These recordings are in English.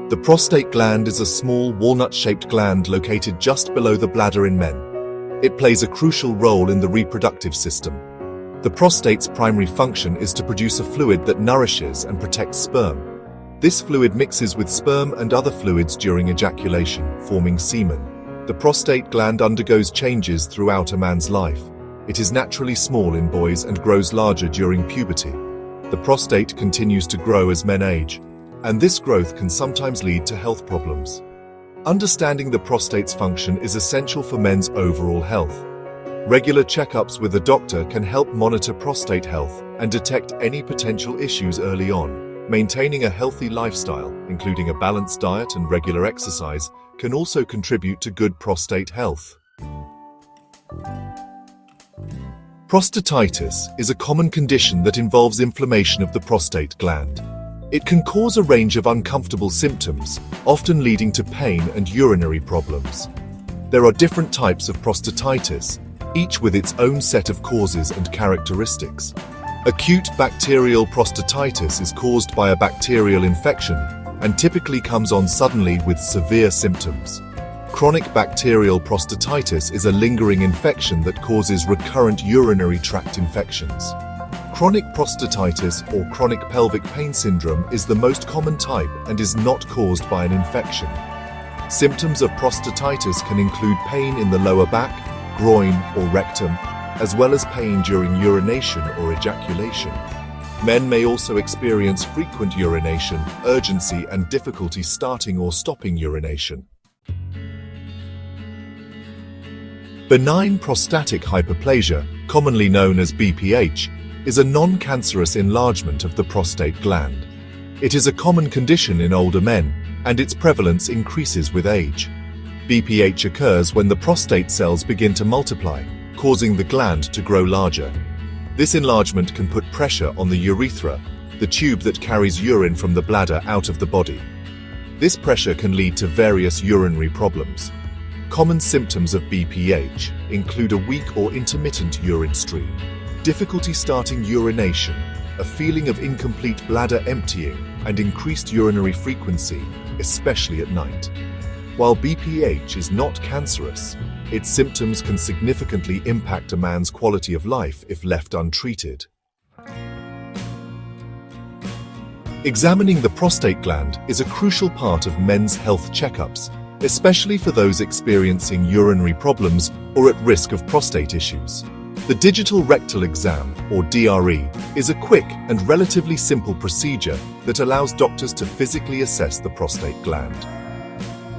The prostate gland is a small walnut-shaped gland located just below the bladder in men. It plays a crucial role in the reproductive system. The prostate's primary function is to produce a fluid that nourishes and protects sperm. This fluid mixes with sperm and other fluids during ejaculation, forming semen. The prostate gland undergoes changes throughout a man's life. It is naturally small in boys and grows larger during puberty. The prostate continues to grow as men age, and this growth can sometimes lead to health problems. Understanding the prostate's function is essential for men's overall health. Regular checkups with a doctor can help monitor prostate health and detect any potential issues early on. Maintaining a healthy lifestyle, including a balanced diet and regular exercise, can also contribute to good prostate health. Prostatitis is a common condition that involves inflammation of the prostate gland. It can cause a range of uncomfortable symptoms, often leading to pain and urinary problems. There are different types of prostatitis, each with its own set of causes and characteristics. Acute bacterial prostatitis is caused by a bacterial infection and typically comes on suddenly with severe symptoms. Chronic bacterial prostatitis is a lingering infection that causes recurrent urinary tract infections. Chronic prostatitis or chronic pelvic pain syndrome is the most common type and is not caused by an infection. Symptoms of prostatitis can include pain in the lower back, groin, or rectum, as well as pain during urination or ejaculation. Men may also experience frequent urination, urgency, and difficulty starting or stopping urination. Benign prostatic hyperplasia, commonly known as BPH, is a non-cancerous enlargement of the prostate gland. It is a common condition in older men, and its prevalence increases with age. BPH occurs when the prostate cells begin to multiply, causing the gland to grow larger. This enlargement can put pressure on the urethra, the tube that carries urine from the bladder out of the body. This pressure can lead to various urinary problems. Common symptoms of BPH include a weak or intermittent urine stream, difficulty starting urination, a feeling of incomplete bladder emptying, and increased urinary frequency, especially at night. While BPH is not cancerous, its symptoms can significantly impact a man's quality of life if left untreated. Examining the prostate gland is a crucial part of men's health checkups, especially for those experiencing urinary problems or at risk of prostate issues. The digital rectal exam, or DRE, is a quick and relatively simple procedure that allows doctors to physically assess the prostate gland.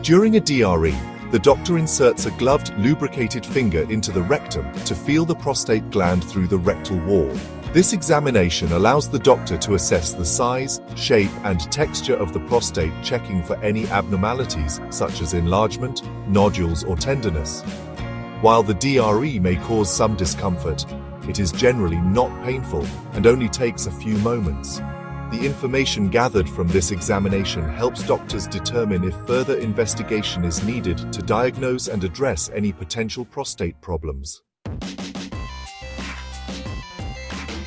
During a DRE, the doctor inserts a gloved, lubricated finger into the rectum to feel the prostate gland through the rectal wall. This examination allows the doctor to assess the size, shape, and texture of the prostate, checking for any abnormalities such as enlargement, nodules, or tenderness. While the DRE may cause some discomfort, it is generally not painful and only takes a few moments. The information gathered from this examination helps doctors determine if further investigation is needed to diagnose and address any potential prostate problems.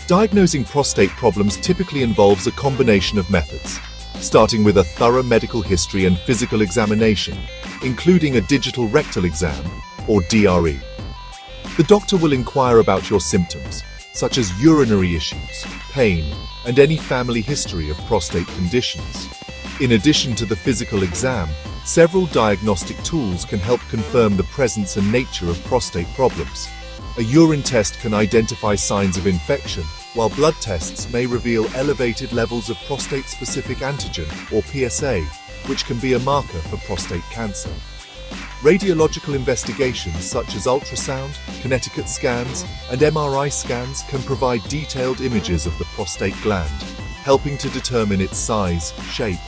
Diagnosing prostate problems typically involves a combination of methods, starting with a thorough medical history and physical examination, including a digital rectal exam, or DRE. The doctor will inquire about your symptoms, such as urinary issues, pain, and any family history of prostate conditions. In addition to the physical exam, several diagnostic tools can help confirm the presence and nature of prostate problems. A urine test can identify signs of infection, while blood tests may reveal elevated levels of prostate-specific antigen, or PSA, which can be a marker for prostate cancer. Radiological investigations such as ultrasound, Connecticut scans, and MRI scans can provide detailed images of the prostate gland, helping to determine its size, shape,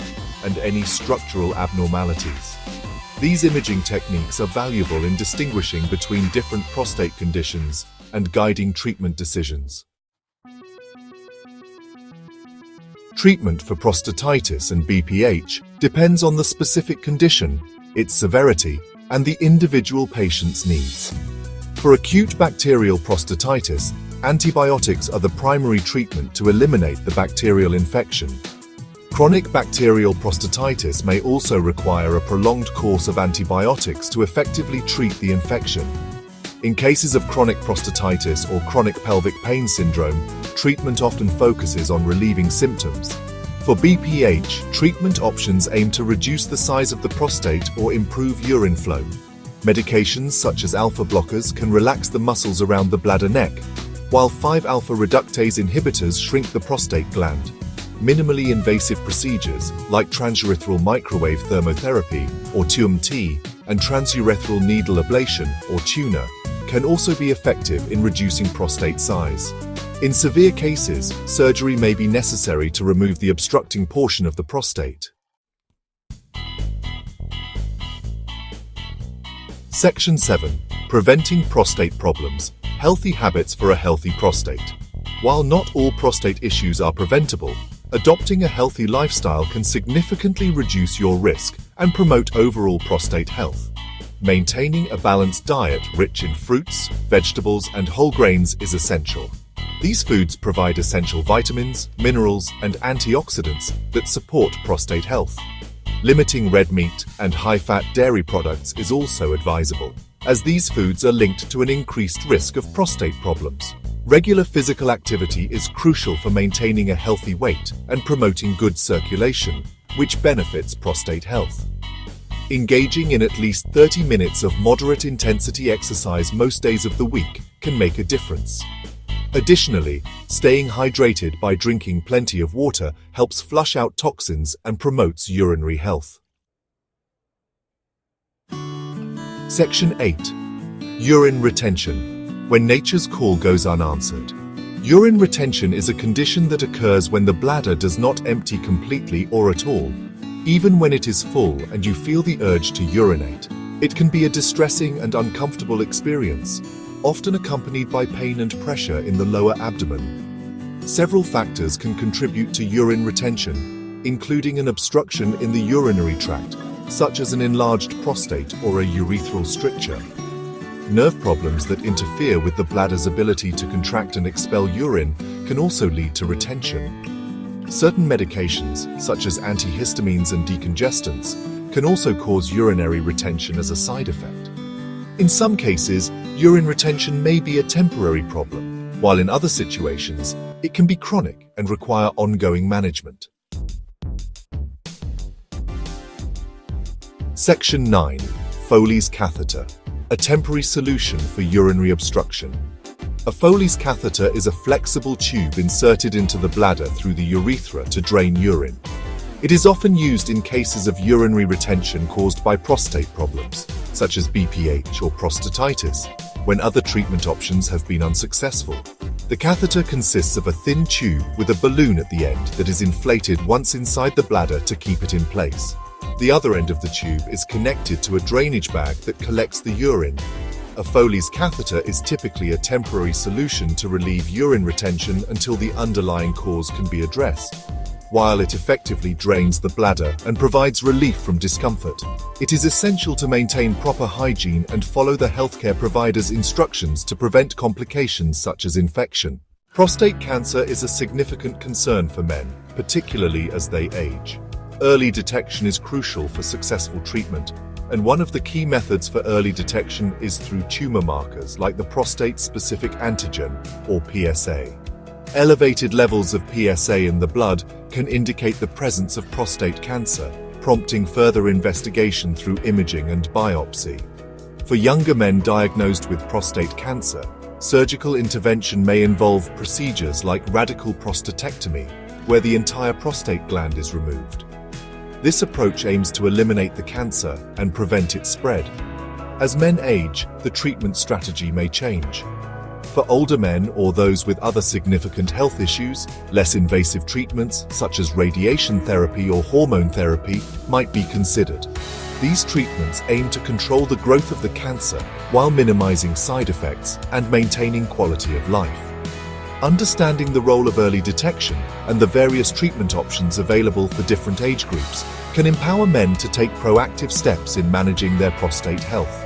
and any structural abnormalities. These imaging techniques are valuable in distinguishing between different prostate conditions and guiding treatment decisions. Treatment for prostatitis and BPH depends on the specific condition, its severity, and the individual patient's needs. For acute bacterial prostatitis, antibiotics are the primary treatment to eliminate the bacterial infection. Chronic bacterial prostatitis may also require a prolonged course of antibiotics to effectively treat the infection. In cases of chronic prostatitis or chronic pelvic pain syndrome, treatment often focuses on relieving symptoms. For BPH, treatment options aim to reduce the size of the prostate or improve urine flow. Medications such as alpha blockers can relax the muscles around the bladder neck, while 5-alpha reductase inhibitors shrink the prostate gland. Minimally invasive procedures like transurethral microwave thermotherapy or TURBT and transurethral needle ablation or TUNA can also be effective in reducing prostate size. In severe cases, surgery may be necessary to remove the obstructing portion of the prostate. Section 7. Preventing prostate problems. Healthy habits for a healthy prostate. While not all prostate issues are preventable, adopting a healthy lifestyle can significantly reduce your risk and promote overall prostate health. Maintaining a balanced diet rich in fruits, vegetables, and whole grains is essential. These foods provide essential vitamins, minerals, and antioxidants that support prostate health. Limiting red meat and high-fat dairy products is also advisable, as these foods are linked to an increased risk of prostate problems. Regular physical activity is crucial for maintaining a healthy weight and promoting good circulation, which benefits prostate health. Engaging in at least 30 minutes of moderate intensity exercise most days of the week can make a difference. Additionally, staying hydrated by drinking plenty of water helps flush out toxins and promotes urinary health. Section 8. Urine retention. When nature's call goes unanswered. Urine retention is a condition that occurs when the bladder does not empty completely or at all, even when it is full and you feel the urge to urinate. It can be a distressing and uncomfortable experience, often accompanied by pain and pressure in the lower abdomen. Several factors can contribute to urine retention, including an obstruction in the urinary tract, such as an enlarged prostate or a urethral stricture. Nerve problems that interfere with the bladder's ability to contract and expel urine can also lead to retention. Certain medications, such as antihistamines and decongestants, can also cause urinary retention as a side effect. In some cases, urine retention may be a temporary problem, while in other situations, it can be chronic and require ongoing management. Section 9. Foley's catheter. A temporary solution for urinary obstruction. A Foley's catheter is a flexible tube inserted into the bladder through the urethra to drain urine. It is often used in cases of urinary retention caused by prostate problems, such as BPH or prostatitis, when other treatment options have been unsuccessful. The catheter consists of a thin tube with a balloon at the end that is inflated once inside the bladder to keep it in place. The other end of the tube is connected to a drainage bag that collects the urine. A Foley's catheter is typically a temporary solution to relieve urine retention until the underlying cause can be addressed. While it effectively drains the bladder and provides relief from discomfort, it is essential to maintain proper hygiene and follow the healthcare provider's instructions to prevent complications such as infection. Prostate cancer is a significant concern for men, particularly as they age. Early detection is crucial for successful treatment, and one of the key methods for early detection is through tumor markers like the prostate-specific antigen, or PSA. Elevated levels of PSA in the blood can indicate the presence of prostate cancer, prompting further investigation through imaging and biopsy. For younger men diagnosed with prostate cancer, surgical intervention may involve procedures like radical prostatectomy, where the entire prostate gland is removed. This approach aims to eliminate the cancer and prevent its spread. As men age, the treatment strategy may change. For older men or those with other significant health issues, less invasive treatments such as radiation therapy or hormone therapy might be considered. These treatments aim to control the growth of the cancer while minimizing side effects and maintaining quality of life. Understanding the role of early detection and the various treatment options available for different age groups can empower men to take proactive steps in managing their prostate health.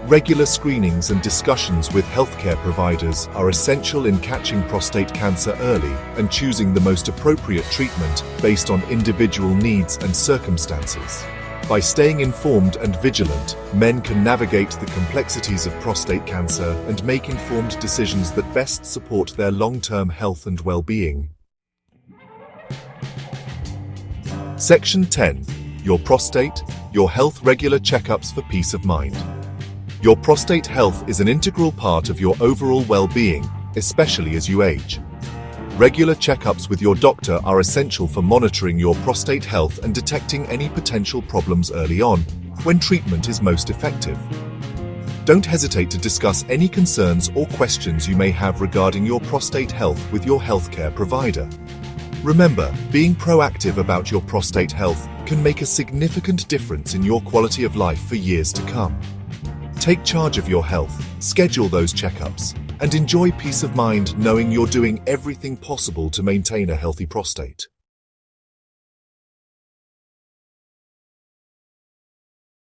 Regular screenings and discussions with healthcare providers are essential in catching prostate cancer early and choosing the most appropriate treatment based on individual needs and circumstances. By staying informed and vigilant, men can navigate the complexities of prostate cancer and make informed decisions that best support their long-term health and well-being. Section 10. Your prostate, your health. Regular checkups for peace of mind. Your prostate health is an integral part of your overall well-being, especially as you age. Regular checkups with your doctor are essential for monitoring your prostate health and detecting any potential problems early on, when treatment is most effective. Don't hesitate to discuss any concerns or questions you may have regarding your prostate health with your healthcare provider. Remember, being proactive about your prostate health can make a significant difference in your quality of life for years to come. Take charge of your health, schedule those checkups, and enjoy peace of mind knowing you're doing everything possible to maintain a healthy prostate.